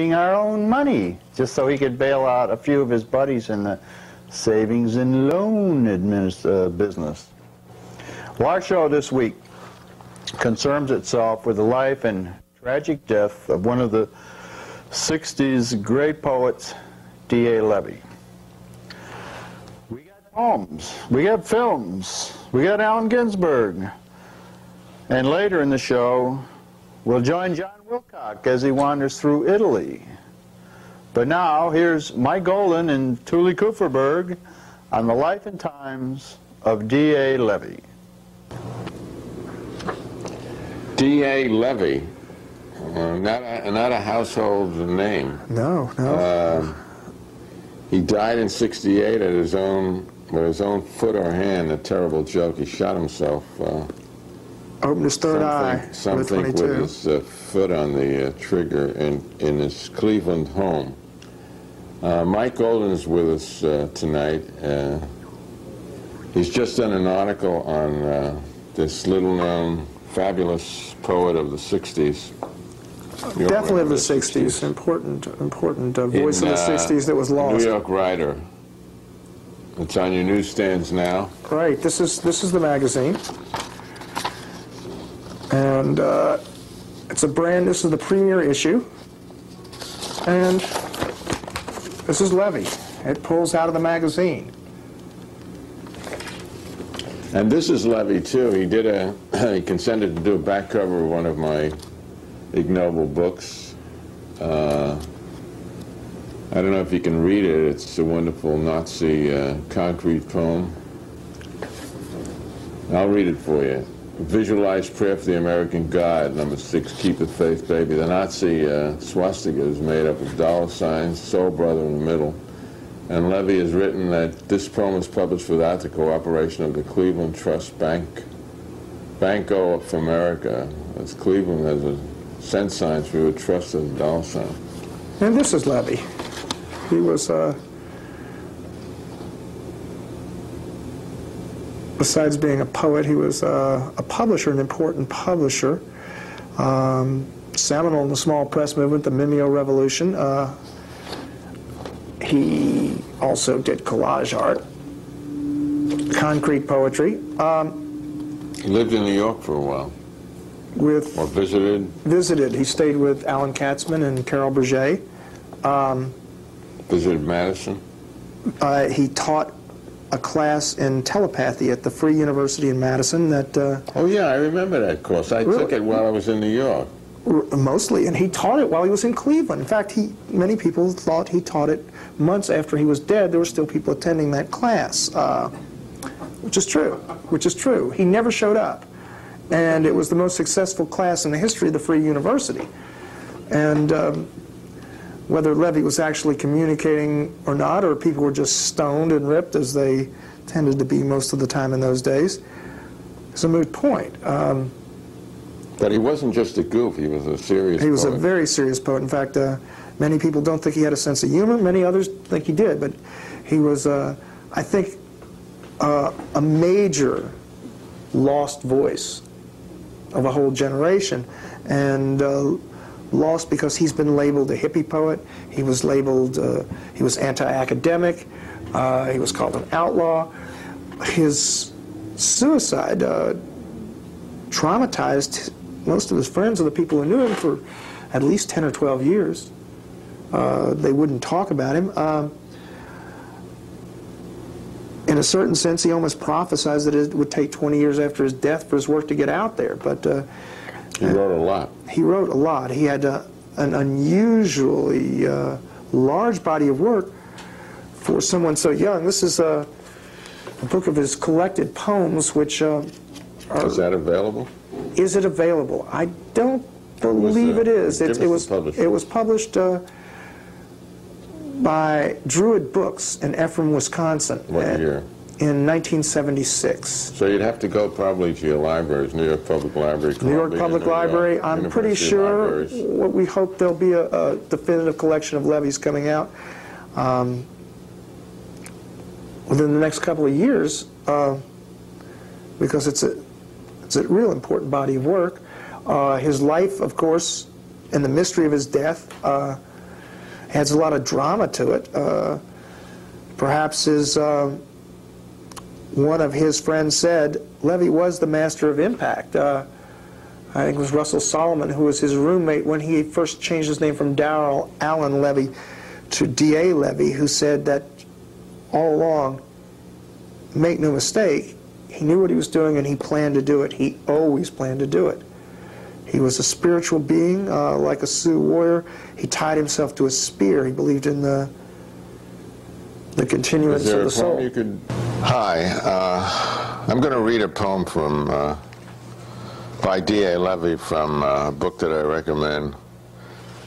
our own money, just so he could bail out a few of his buddies in the savings and loan business. Well, our show this week concerns itself with the life and tragic death of one of the 60s great poets, D.A. Levy. We got poems, we got films, we got Allen Ginsberg, and later in the show we'll join John Wilcock as he wanders through Italy. But now here's Mike Golden and Tuli Kupferberg on the life and times of D.A. Levy. D.A. Levy, not a household name. No. He died in '68 at his own foot or hand. A terrible joke. He shot himself. Opened his third eye. Some think with his foot on the trigger in his Cleveland home. Mike Golden is with us tonight. He's just done an article on this little-known, fabulous poet of the '60s. Definitely of the '60s. Important voice of the '60s that was lost. New York writer. It's on your newsstands now. Right. This is the magazine, and it's a brand. This is the premiere issue, and this is Levy. It pulls out of the magazine. And this is Levy too. He consented to do a back cover of one of my ignoble books. I don't know if you can read it. It's a wonderful Nazi concrete poem. I'll read it for you. Visualized prayer for the American God, number 6, keep the faith, baby. The Nazi swastika is made up of dollar signs, soul brother in the middle. And Levy has written that this poem was published without the cooperation of the Cleveland Trust Banco of America. As Cleveland has a cent signs for a trust as a dollar sign. And this is Levy. He was, besides being a poet, he was a publisher, an important publisher. Seminal in the small press movement, the Mimeo Revolution. He also did collage art, concrete poetry. He lived in New York for a while. Or visited? Visited. He stayed with Alan Katzman and Carol Berger. Visited Madison? He taught a class in telepathy at the Free University in Madison. Oh yeah, I remember that course. I took it while I was in New York. Mostly, and he taught it while he was in Cleveland. In fact, many people thought he taught it months after he was dead. There were still people attending that class, which is true. He never showed up, and it was the most successful class in the history of the Free University. And whether Levy was actually communicating or not, or people were just stoned and ripped, as they tended to be most of the time in those days, is a moot point. But he wasn't just a goof, he was a serious poet. He was a very serious poet. In fact, many people don't think he had a sense of humor. Many others think he did. But he was, I think, a major lost voice of a whole generation. And lost because he's been labeled a hippie poet. He was labeled, he was anti-academic. He was called an outlaw. His suicide traumatized most of his friends and the people who knew him for at least 10 or 12 years. They wouldn't talk about him. In a certain sense, he almost prophesied that it would take 20 years after his death for his work to get out there. But he wrote a lot. He wrote a lot. He had an unusually large body of work for someone so young. This is a book of his collected poems, which is that available? Is it available? I don't believe it is. It was published by Druid Books in Ephraim, Wisconsin. What year? In 1976. So you'd have to go probably to your libraries, New York Public Library. New York Public Library. I'm pretty sure what we hope there'll be a definitive collection of Levy's coming out within the next couple of years, because it's a real important body of work. His life, of course, and the mystery of his death adds a lot of drama to it. Perhaps as one of his friends said, Levy was the master of impact. I think it was Russell Solomon, who was his roommate when he first changed his name from Darrell Allen Levy to D.A. Levy, who said that all along, make no mistake, he knew what he was doing and he planned to do it. He always planned to do it. He was a spiritual being, like a Sioux warrior. He tied himself to a spear. He believed in the continuance of the soul. Hi, I'm going to read a poem from by D.A. Levy from a book that I recommend,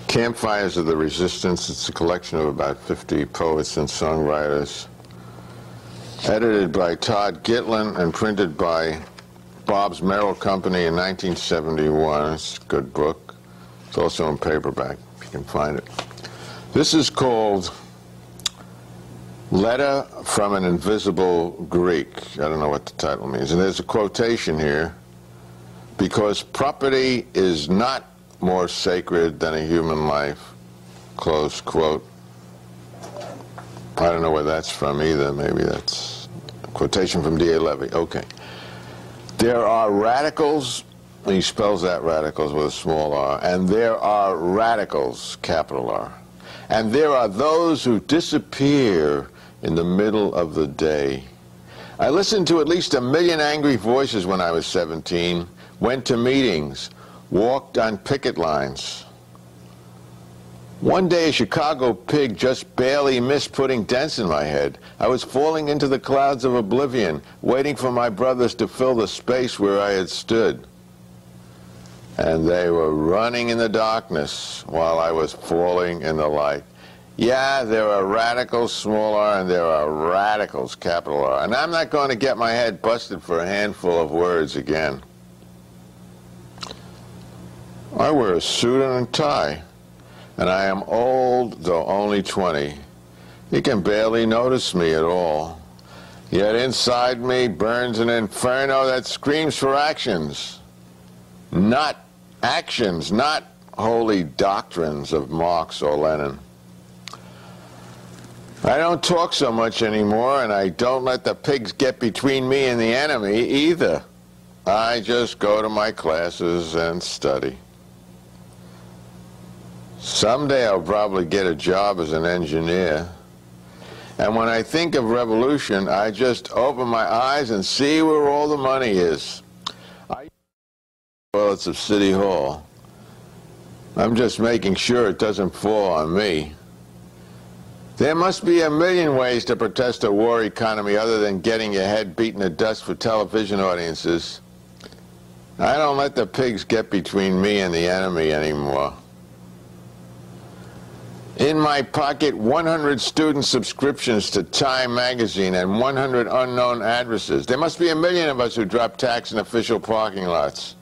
Campfires of the Resistance. It's a collection of about 50 poets and songwriters, edited by Todd Gitlin and printed by Bob's Merrill Company in 1971. It's a good book. It's also in paperback, if you can find it. This is called Letter from an Invisible Greek. I don't know what the title means. And there's a quotation here. Because property is not more sacred than a human life, close quote. I don't know where that's from either. Maybe that's a quotation from D.A. Levy. Okay. There are radicals, and he spells that radicals with a small r, and there are radicals, capital R. And there are those who disappear in the middle of the day. I listened to at least 1 million angry voices when I was 17, went to meetings, walked on picket lines. One day a Chicago pig just barely missed putting dents in my head. I was falling into the clouds of oblivion, waiting for my brothers to fill the space where I had stood. And they were running in the darkness while I was falling in the light. Yeah, there are radicals, small r, and there are radicals, capital R. And I'm not going to get my head busted for a handful of words again. I wear a suit and a tie, and I am old, though only 20. You can barely notice me at all. Yet inside me burns an inferno that screams for actions. Not actions, not holy doctrines of Marx or Lenin. I don't talk so much anymore, and I don't let the pigs get between me and the enemy either. I just go to my classes and study. Someday I'll probably get a job as an engineer. And when I think of revolution, I just open my eyes and see where all the money is. Well, it's of City Hall. I'm just making sure it doesn't fall on me. There must be 1 million ways to protest a war economy other than getting your head beaten to dust for television audiences. I don't let the pigs get between me and the enemy anymore. In my pocket, 100 student subscriptions to Time magazine and 100 unknown addresses. There must be 1 million of us who drop tax in official parking lots.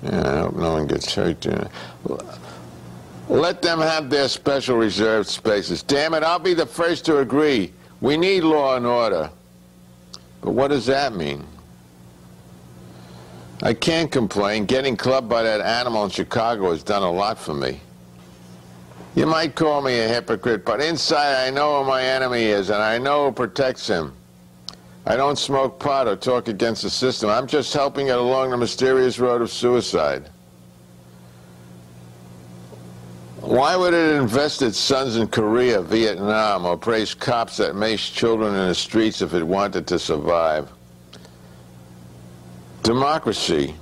Yeah, I hope no one gets hurt doing it. Let them have their special reserved spaces. Damn it, I'll be the first to agree. We need law and order. But what does that mean? I can't complain. Getting clubbed by that animal in Chicago has done a lot for me. You might call me a hypocrite, but inside I know who my enemy is, and I know who protects him. I don't smoke pot or talk against the system. I'm just helping it along the mysterious road of suicide. Why would it invest its sons in Korea, Vietnam, or praise cops that mace children in the streets if it wanted to survive? Democracy.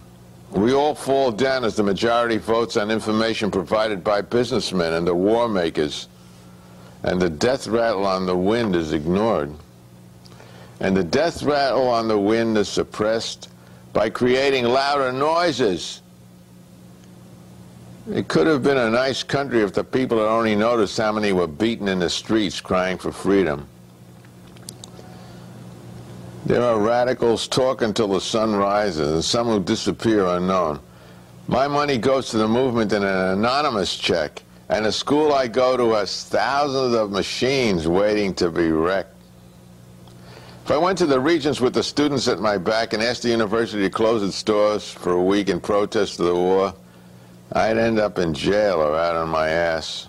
We all fall down as the majority votes on information provided by businessmen and the war makers, and the death rattle on the wind is ignored. And the death rattle on the wind is suppressed by creating louder noises. It could have been a nice country if the people had only noticed how many were beaten in the streets crying for freedom. There are radicals talk until the sun rises, and some who disappear unknown. My money goes to the movement in an anonymous check, and the school I go to has thousands of machines waiting to be wrecked. If I went to the Regents with the students at my back and asked the university to close its doors for a week in protest of the war, I'd end up in jail or out on my ass.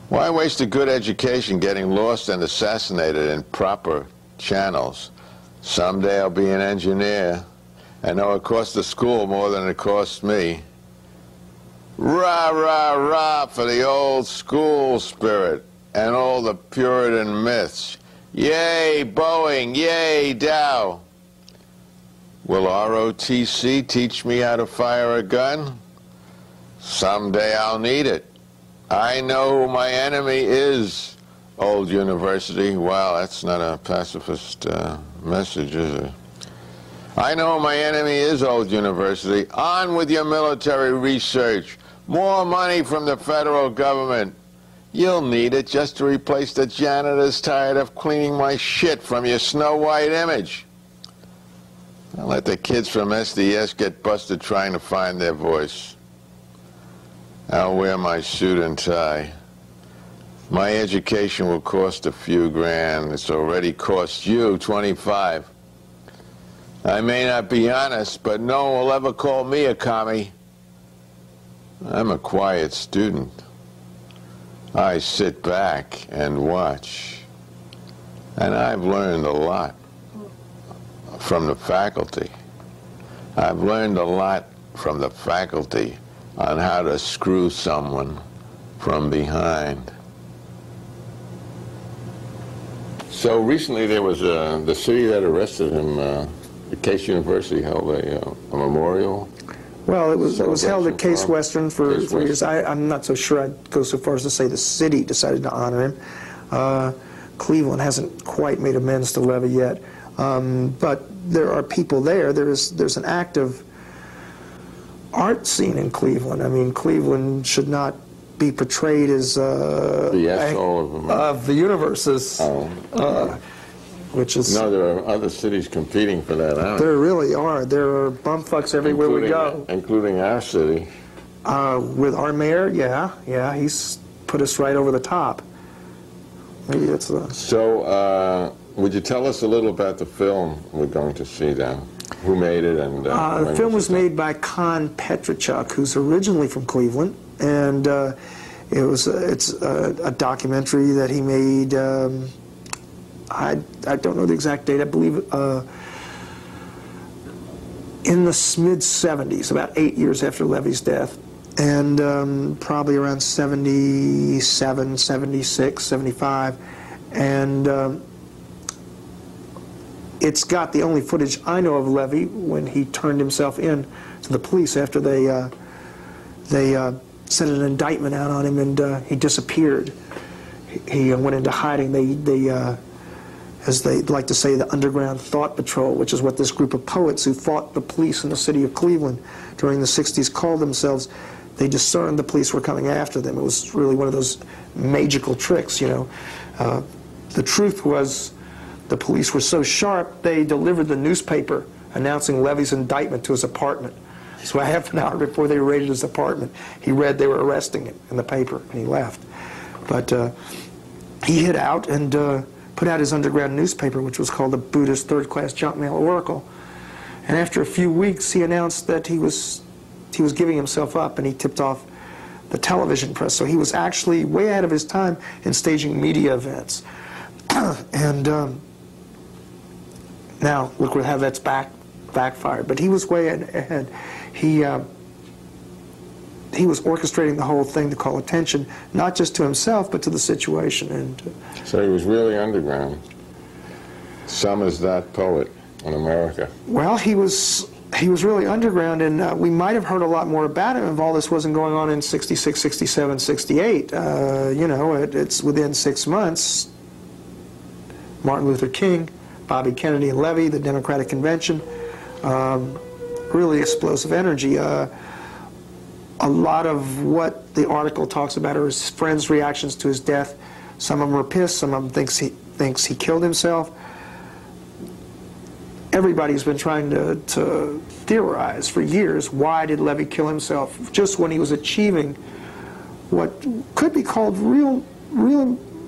Why waste a good education getting lost and assassinated in proper channels? Someday I'll be an engineer. I know it cost the school more than it cost me. Rah, rah, rah for the old school spirit and all the Puritan myths. Yay, Boeing, yay, Dow. Will ROTC teach me how to fire a gun? Someday I'll need it. I know who my enemy is, old university. Wow, that's not a pacifist message, is it? I know who my enemy is, old university. On with your military research. More money from the federal government. You'll need it just to replace the janitors tired of cleaning my shit from your Snow White image. I'll let the kids from SDS get busted trying to find their voice. I'll wear my suit and tie. My education will cost a few grand. It's already cost you 25. I may not be honest, but no one will ever call me a commie. I'm a quiet student. I sit back and watch. And I've learned a lot from the faculty. I've learned a lot from the faculty on how to screw someone from behind. So recently there was the city that arrested him, the Case University held a memorial. Well, it was held at Case Western for years. I'm not so sure I'd go so far as to say the city decided to honor him. Cleveland hasn't quite made amends to Levy yet. But there are people there. There's an active art scene in Cleveland. I mean, Cleveland should not be portrayed as the asshole of the universe, which is... No, there are other cities competing for that honor. There really are. There are bumfucks everywhere we go. Including our city. With our mayor, yeah, he's put us right over the top. Maybe it's the... So, would you tell us a little about the film we're going to see now? Who made it? And the film was made by Con Petrichuk, who's originally from Cleveland, and it's a documentary that he made. I don't know the exact date. I believe in the mid-70s, about 8 years after Levy's death, and probably around 77, 76, 75, and it's got the only footage I know of Levy when he turned himself in to the police after they sent an indictment out on him, and he disappeared. He went into hiding. They as they like to say, the Underground Thought Patrol, which is what this group of poets who fought the police in the city of Cleveland during the 60s called themselves. They discerned the police were coming after them. It was really one of those magical tricks, you know. The truth was, the police were so sharp, they delivered the newspaper announcing Levy's indictment to his apartment. So half an hour before they raided his apartment, he read they were arresting him in the paper, and he left. But he hid out and put out his underground newspaper, which was called the Buddhist third-class Junkmail Oracle. And after a few weeks, he announced that he was giving himself up, and he tipped off the television press. So he was actually way ahead of his time in staging media events. And now look how that's backfired. But he was way ahead. He was orchestrating the whole thing to call attention, not just to himself, but to the situation. And so he was really underground. Some is that poet in America. Well, he was really underground, and we might have heard a lot more about him if all this wasn't going on in 66, 67, 68. You know, it's within 6 months. Martin Luther King, Bobby Kennedy and Levy, the Democratic Convention, really explosive energy. A lot of what the article talks about are his friends' reactions to his death. Some of them are pissed, some of them thinks he killed himself. Everybody's been trying to theorize for years, why did Levy kill himself just when he was achieving what could be called real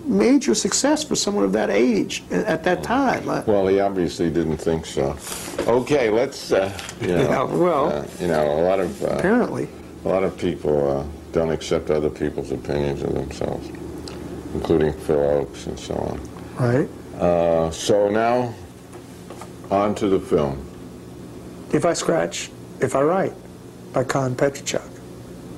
major success for someone of that age at that time. Well, he obviously didn't think so. Okay, let's, you know, a lot of apparently a lot of people don't accept other people's opinions of themselves. including Phil Oakes and so on. Right. So now, on to the film. If I Scratch, If I Write, by Con Petrichuk.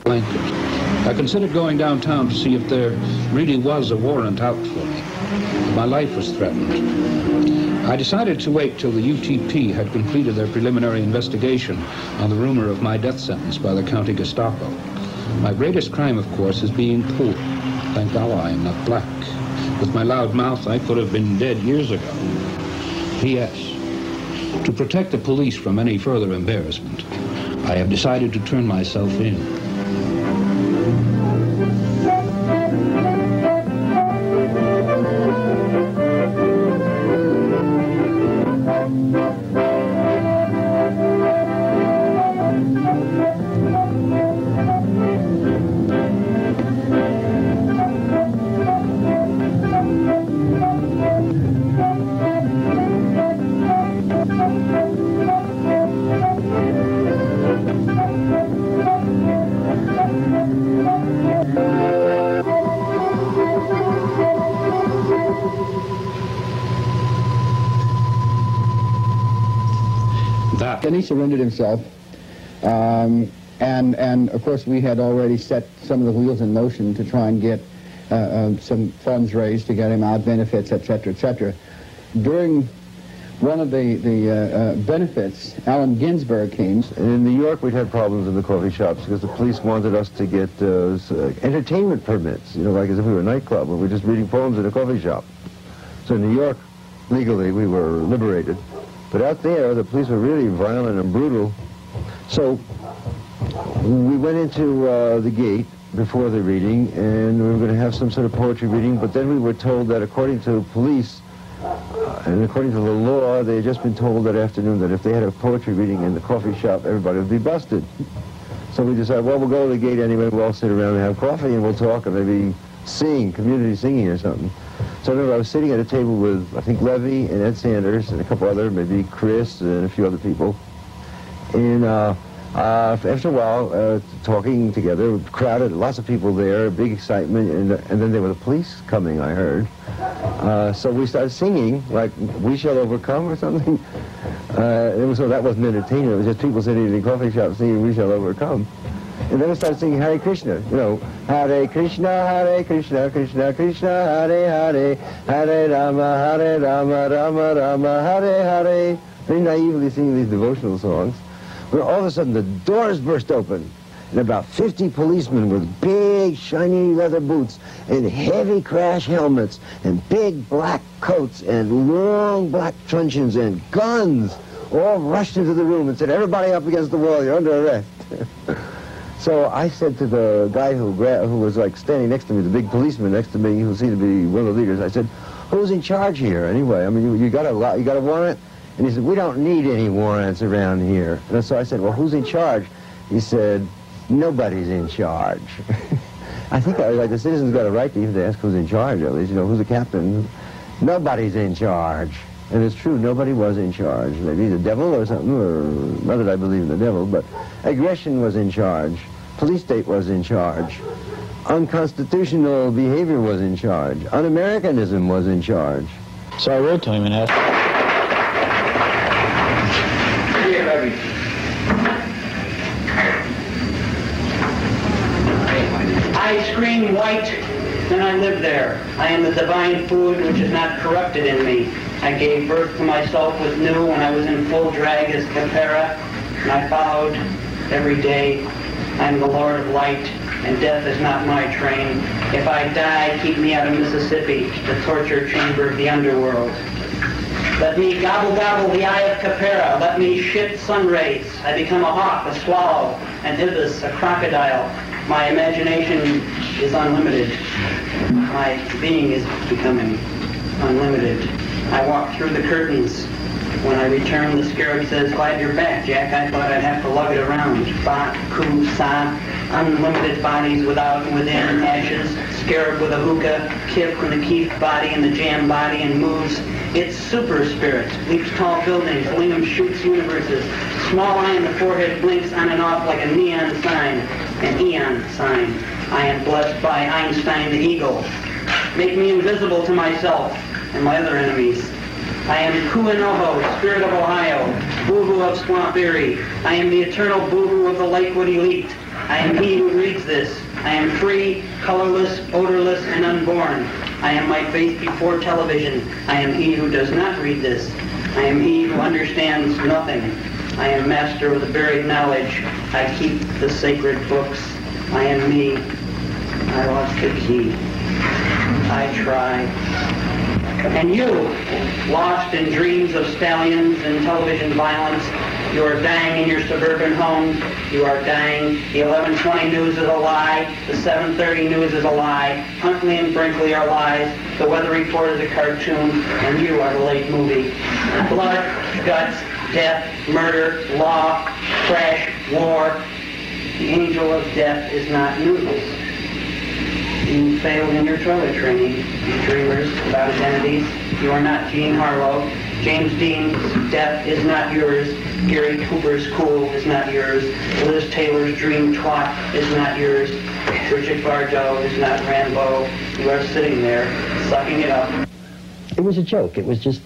I considered going downtown to see if there really was a warrant out for me. My life was threatened. I decided to wait till the UTP had completed their preliminary investigation on the rumor of my death sentence by the county Gestapo. My greatest crime, of course, is being poor. Thank Allah I am not black. With my loud mouth, I could have been dead years ago. P.S. To protect the police from any further embarrassment, I have decided to turn myself in. Then he surrendered himself, and of course we had already set some of the wheels in motion to try and get some funds raised to get him out, benefits, etc., etc. During one of the benefits, Allen Ginsberg came. In New York, we'd had problems in the coffee shops because the police wanted us to get entertainment permits, you know, like as if we were a nightclub, and we were just reading poems in a coffee shop. So in New York, legally, we were liberated. But out there, the police were really violent and brutal. So we went into the gate before the reading, and we were going to have some sort of poetry reading, but then we were told that according to police, and according to the law, they had just been told that afternoon that if they had a poetry reading in the coffee shop, everybody would be busted. So we decided, well, we'll go to the gate anyway, we'll all sit around and have coffee, and we'll talk and maybe sing, community singing or something. So I remember I was sitting at a table with, I think, Levy and Ed Sanders and a couple other, maybe Chris and a few other people. And after a while, talking together, crowded, lots of people there, big excitement, and then there were the police coming, I heard. So we started singing, like, We Shall Overcome or something. So that wasn't entertainment, it was just people sitting in the coffee shop singing We Shall Overcome. And then we started singing Hare Krishna, you know, Hare Krishna, Krishna Krishna, Hare Hare, Hare Rama, Rama Rama, Hare Hare. Very naively singing these devotional songs. When all of a sudden the doors burst open, and about 50 policemen with big shiny leather boots and heavy crash helmets and big black coats and long black truncheons and guns all rushed into the room and said, everybody up against the wall, you're under arrest. So I said to the guy who was like standing next to me, the big policeman next to me, who seemed to be one of the leaders, I said, who's in charge here anyway? I mean, you got a warrant? And he said, we don't need any warrants around here. And so I said, well, who's in charge? He said, nobody's in charge. I think like the citizens got a right to even ask who's in charge, at least, you know, who's the captain? Nobody's in charge. And it's true, nobody was in charge. Maybe the devil or something, or not that I believe in the devil, but aggression was in charge. Police state was in charge. Unconstitutional behavior was in charge. Un-Americanism was in charge. So I wrote to him and asked. Here, Levy. I scream white, and I live there. I am the divine food which is not corrupted in me. I gave birth to myself with new when I was in full drag as Capera, and I followed every day. I am the Lord of light, and death is not my train. If I die, keep me out of Mississippi, the torture chamber of the underworld. Let me gobble gobble the eye of Capera. Let me shit sun rays. I become a hawk, a swallow, an ibis, a crocodile. My imagination is unlimited. My being is becoming unlimited. I walk through the curtains. When I return, the scarab says, glad you're back, Jack. I thought I'd have to lug it around. Ba, ku, sa, unlimited bodies without and within, ashes, scarab with a hookah, kip in the keef body and the jam body and moves. It's super spirit, leaps tall buildings, lingam shoots universes. Small eye in the forehead blinks on and off like a neon sign, an eon sign. I am blessed by Einstein the eagle. Make me invisible to myself and my other enemies. I am Kuinoho, Spirit of Ohio, Boo-hoo of Swamp Erie. I am the eternal boo-hoo of the Lakewood elite. I am he who reads this. I am free, colorless, odorless, and unborn. I am my faith before television. I am he who does not read this. I am he who understands nothing. I am master of the buried knowledge. I keep the sacred books. I am me. I lost the key. I try. And you, lost in dreams of stallions and television violence, you are dying in your suburban homes. You are dying. The 11:20 news is a lie. The 7:30 news is a lie. Huntley and Brinkley are lies. The weather report is a cartoon, and you are the late movie. Blood, guts, death, murder, law, crash, war. The angel of death is not news. You failed in your toilet training, you dreamers about identities. You are not Jean Harlow. James Dean's death is not yours. Gary Cooper's cool is not yours. Liz Taylor's dream twat is not yours. Bridget Bardot is not Rambo. You are sitting there, sucking it up. It was a joke. It was just